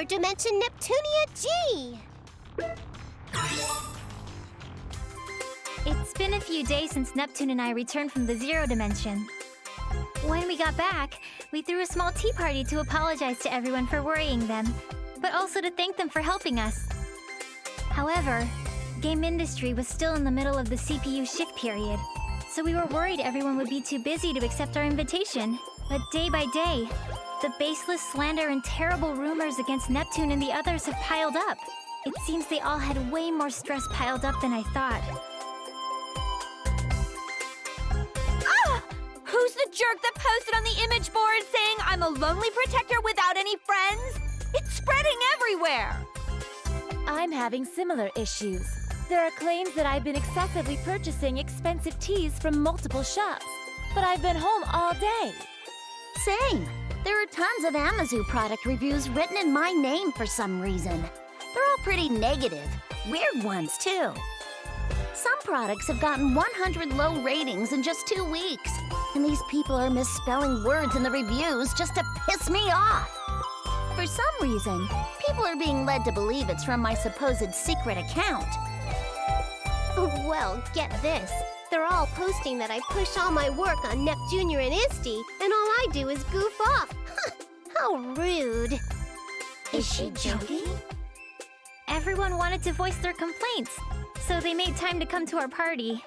Hyperdimension Neptunia G! It's been a few days since Neptune and I returned from the Zero Dimension. When we got back, we threw a small tea party to apologize to everyone for worrying them, but also to thank them for helping us. However, game industry was still in the middle of the CPU shift period, so we were worried everyone would be too busy to accept our invitation. But day by day, the baseless slander and terrible rumors against Neptune and the others have piled up. It seems they all had way more stress piled up than I thought. Who's the jerk that posted on the image board saying I'm a lonely protector without any friends? It's spreading everywhere! I'm having similar issues. There are claims that I've been excessively purchasing expensive teas from multiple shops, but I've been home all day. Same. There are tons of Amazu product reviews written in my name for some reason. They're all pretty negative. Weird ones, too. Some products have gotten 100 low ratings in just 2 weeks. And these people are misspelling words in the reviews just to piss me off. For some reason, people are being led to believe it's from my supposed secret account. Well, get this. They're all posting that I push all my work on Nep Jr. and Isti, and all I do is goof off. How rude. Is she joking? Everyone wanted to voice their complaints, so they made time to come to our party.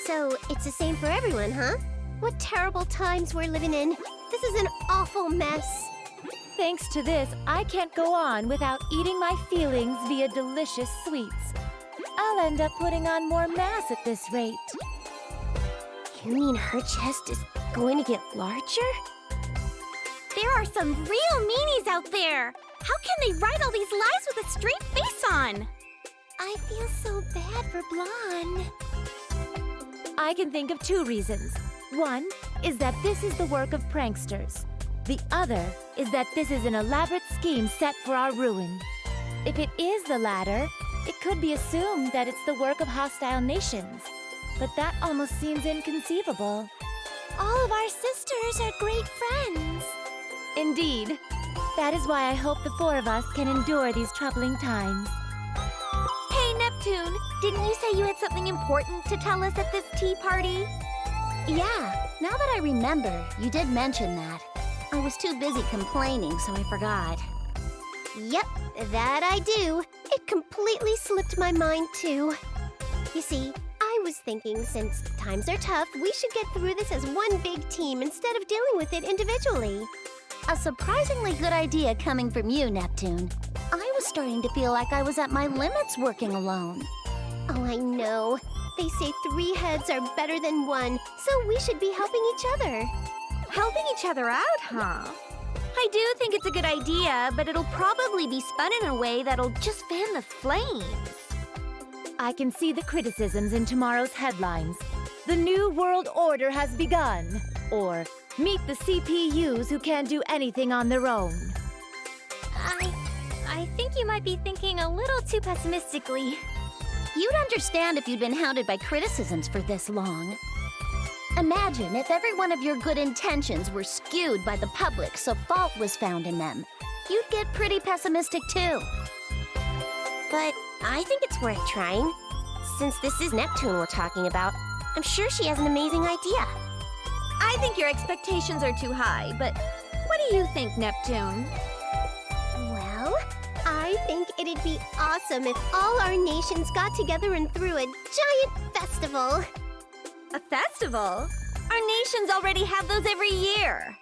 So, it's the same for everyone, huh? What terrible times we're living in. This is an awful mess. Thanks to this, I can't go on without eating my feelings via delicious sweets. I'll end up putting on more mass at this rate. You mean her chest is going to get larger? There are some real meanies out there! How can they write all these lies with a straight face on? I feel so bad for Blonde. I can think of 2 reasons. One is that this is the work of pranksters. The other is that this is an elaborate scheme set for our ruin. If it is the latter, it could be assumed that it's the work of hostile nations. But that almost seems inconceivable. All of our sisters are great friends. Indeed. That is why I hope the 4 of us can endure these troubling times. Hey, Neptune, didn't you say you had something important to tell us at this tea party? Yeah, now that I remember, you did mention that. I was too busy complaining, so I forgot. Yep, that I do. It completely slipped my mind, too. You see, I was thinking since times are tough, we should get through this as one big team instead of dealing with it individually. A surprisingly good idea coming from you, Neptune. I was starting to feel like I was at my limits working alone. Oh, I know. They say 3 heads are better than 1, so we should be helping each other. Helping each other out, huh? I do think it's a good idea, but it'll probably be spun in a way that'll just fan the flames. I can see the criticisms in tomorrow's headlines. The New World Order has begun. Or, meet the CPUs who can't do anything on their own. I think you might be thinking a little too pessimistically. You'd understand if you'd been hounded by criticisms for this long. Imagine if every one of your good intentions were skewed by the public so fault was found in them. You'd get pretty pessimistic too. But I think it's worth trying. Since this is Neptune we're talking about, I'm sure she has an amazing idea. I think your expectations are too high, but what do you think, Neptune? Well, I think it'd be awesome if all our nations got together and threw a giant festival. A festival? Our nations already have those every year.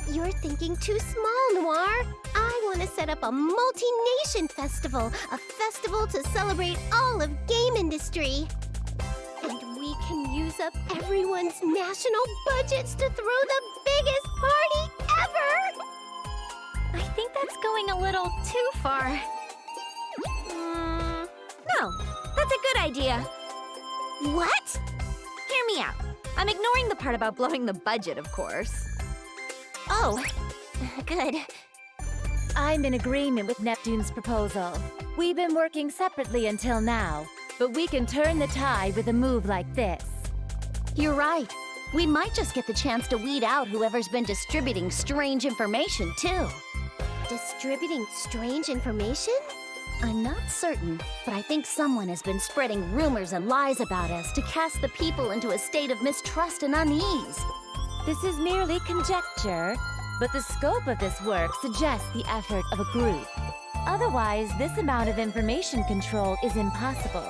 You're thinking too small, Noir. I want to set up a multi-nation festival. A festival to celebrate all of game industry. And we can use up everyone's national budgets to throw the biggest party ever! I think that's going a little too far. No, that's a good idea. What? Hear me out. I'm ignoring the part about blowing the budget, of course. Oh, good. I'm in agreement with Neptune's proposal. We've been working separately until now, but we can turn the tide with a move like this. You're right. We might just get the chance to weed out whoever's been distributing strange information, too. Distributing strange information? I'm not certain, but I think someone has been spreading rumors and lies about us to cast the people into a state of mistrust and unease. This is merely conjecture, but the scope of this work suggests the effort of a group. Otherwise, this amount of information control is impossible.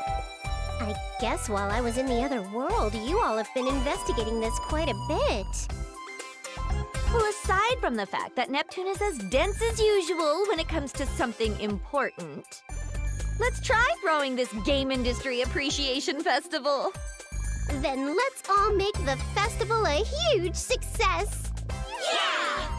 I guess while I was in the other world, you all have been investigating this quite a bit. Well, aside from the fact that Neptune is as dense as usual when it comes to something important, let's try throwing this Game Industry Appreciation Festival. Then let's all make the festival a huge success! Yeah!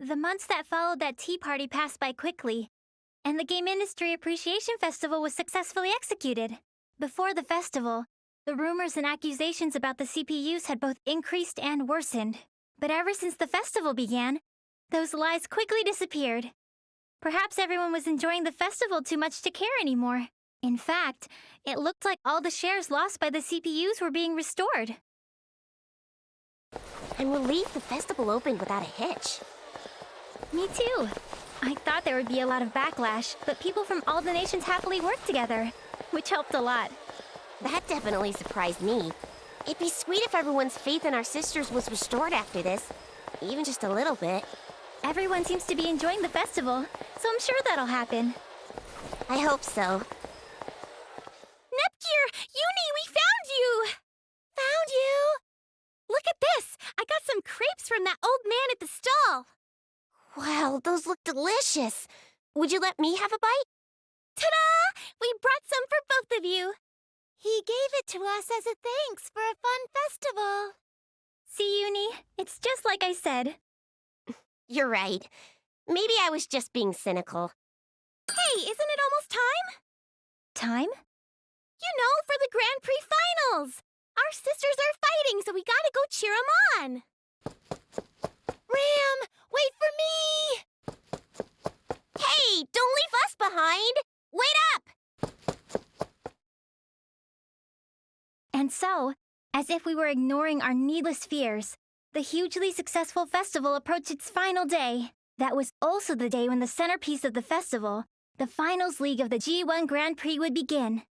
The months that followed that tea party passed by quickly, and the Game Industry Appreciation Festival was successfully executed. Before the festival, the rumors and accusations about the CPUs had both increased and worsened. But ever since the festival began, those lies quickly disappeared. Perhaps everyone was enjoying the festival too much to care anymore. In fact, it looked like all the shares lost by the CPUs were being restored. I'm relieved the festival opened without a hitch. Me too. I thought there would be a lot of backlash, but people from all the nations happily worked together, which helped a lot. That definitely surprised me. It'd be sweet if everyone's faith in our sisters was restored after this. Even just a little bit. Everyone seems to be enjoying the festival, so I'm sure that'll happen. I hope so. Nepgear! Uni, we found you! Found you! Look at this! I got some crepes from that old man at the stall. Wow, those look delicious. Would you let me have a bite? Ta-da! We brought some for both of you. He gave it to us as a thanks for a fun festival. See, Uni? It's just like I said. You're right. Maybe I was just being cynical. Hey, isn't it almost time? Time? You know, for the Grand Prix Finals. Our sisters are fighting, so we gotta go cheer 'em on. Ram, wait for me! Hey, don't leave us behind! Wait up! And so, as if we were ignoring our needless fears, the hugely successful festival approached its final day. That was also the day when the centerpiece of the festival, the Finals League of the G1 Grand Prix, would begin.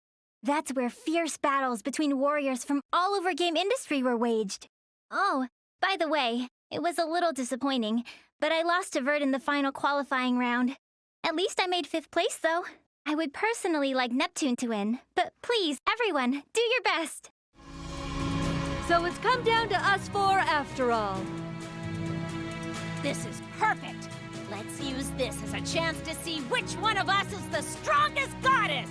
That's where fierce battles between warriors from all over game industry were waged. Oh, by the way, it was a little disappointing, but I lost to Vert in the final qualifying round. At least I made 5th place, though. I would personally like Neptune to win, but please, everyone, do your best. So it's come down to us four after all. This is perfect. Let's use this as a chance to see which one of us is the strongest goddess.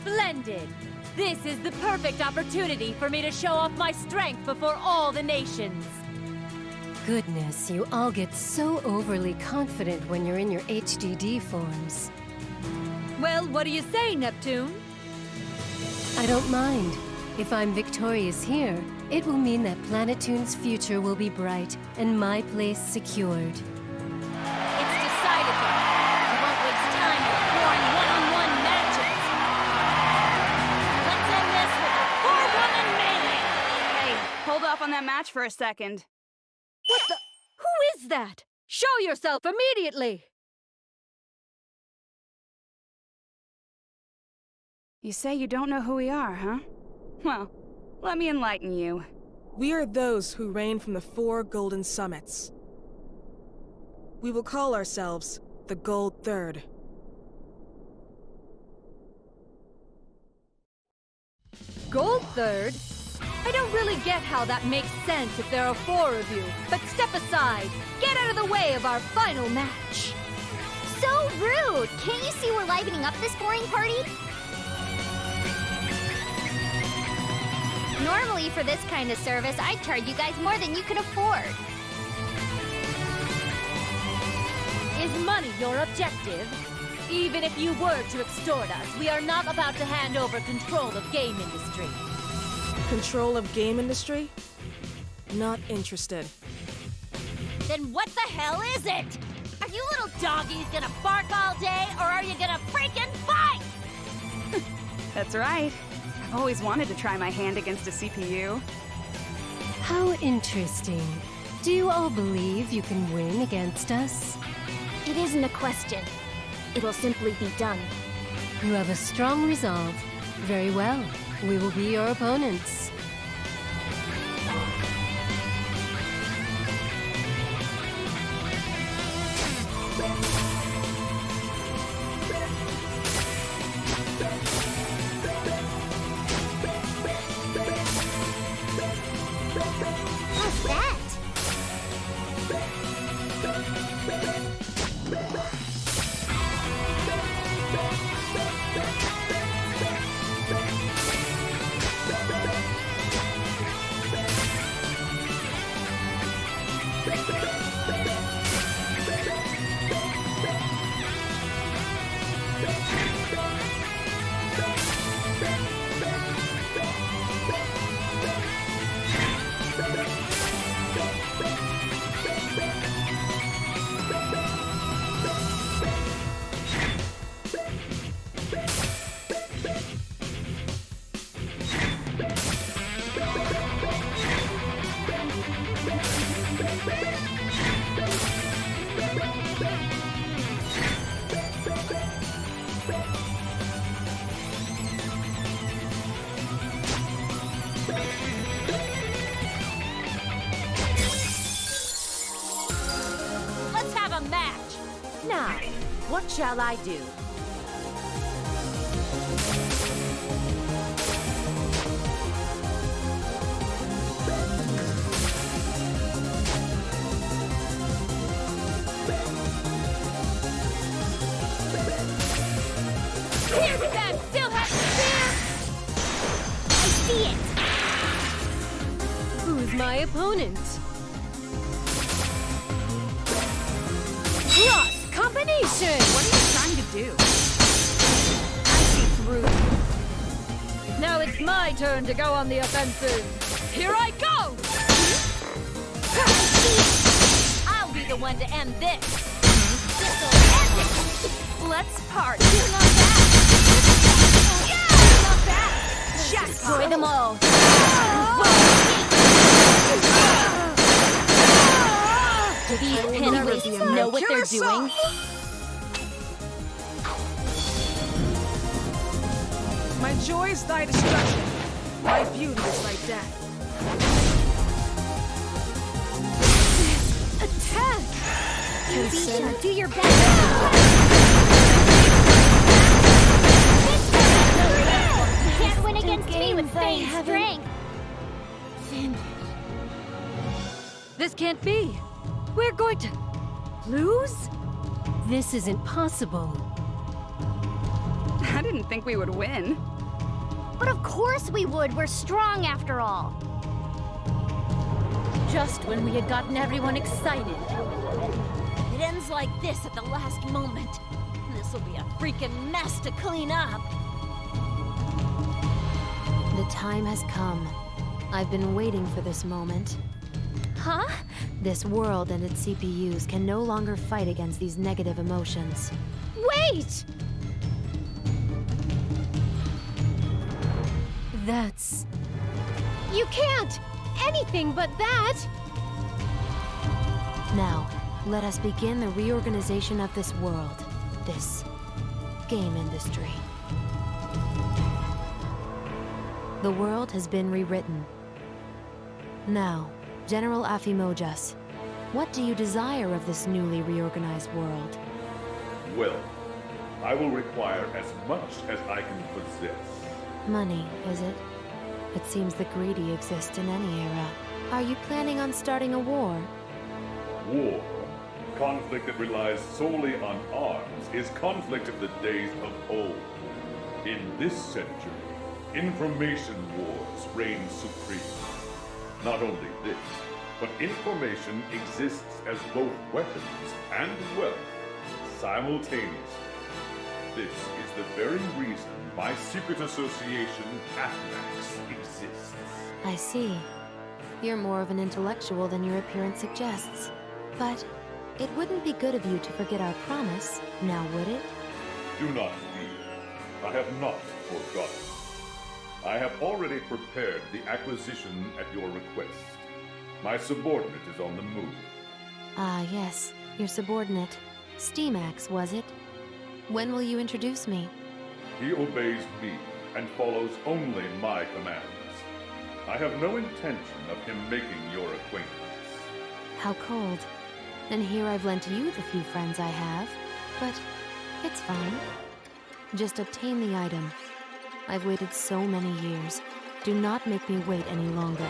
Splendid! This is the perfect opportunity for me to show off my strength before all the nations. Goodness, you all get so overly confident when you're in your HDD forms. Well, what do you say, Neptune? I don't mind. If I'm victorious here, it will mean that Planetoon's future will be bright and my place secured. It's decided then. I won't waste time with boring one-on-one matches. Let's end this with a four-woman melee. Hey, hold off on that match for a second. What the? Who is that? Show yourself immediately! You say you don't know who we are, huh? Well, Let me enlighten you. We are those who reign from the 4 golden summits. We will call ourselves the Gold Third. Gold Third? I don't really get how that makes sense if there are 4 of you. But step aside. Get out of the way of our final match. So rude! Can't you see we're livening up this boring party? Normally, for this kind of service, I'd charge you guys more than you could afford. Is money your objective? Even if you were to extort us, we are not about to hand over control of game industry. Control of game industry? Not interested. Then what the hell is it? Are you little doggies gonna bark all day, or are you gonna freaking fight? That's right. I've always wanted to try my hand against a CPU. How interesting. Do you all believe you can win against us? It isn't a question. It'll simply be done. You have a strong resolve. Very well. We will be your opponents. What's that? Let's have a match. Now, what shall I do? Here's them! Still have spear! I see it! Who's my opponent? Cross combination! What are you trying to do? I see through you. Now it's my turn to go on the offensive. Here I go! I'll be the one to end this. This'll end it. Let's party. Not bad. Not bad. Destroy them all! Do these pinwheels know what they're doing? My joy is thy destruction. My beauty is thy death. Attack! Consent. Do your best! You can't win against me with faint strength! This can't be. We're going to lose? This isn't possible. I didn't think we would win. But of course we would! We're strong after all! Just when we had gotten everyone excited. It ends like this at the last moment. This'll be a freaking mess to clean up. The time has come. I've been waiting for this moment. Huh? This world and its CPUs can no longer fight against these negative emotions. Wait! That's... You can't! Anything but that! Now, let us begin the reorganization of this world. This game industry. The world has been rewritten. Now, General Afimojas, what do you desire of this newly reorganized world? Well, I will require as much as I can possess. Money, is it? It seems the greedy exist in any era. Are you planning on starting a war? War, conflict that relies solely on arms, is conflict of the days of old. In this century, information wars reign supreme. Not only this, but information exists as both weapons and wealth simultaneously. This is the very reason my secret association, AFMAX, exists. I see. You're more of an intellectual than your appearance suggests. But it wouldn't be good of you to forget our promise, now would it? Do not fear. I have not forgotten. I have already prepared the acquisition at your request. My subordinate is on the move. Ah, yes. Your subordinate. Steamax, was it? When will you introduce me? He obeys me and follows only my commands. I have no intention of him making your acquaintance. How cold. And here I've lent you the few friends I have. But it's fine. Just obtain the item. I've waited so many years. Do not make me wait any longer.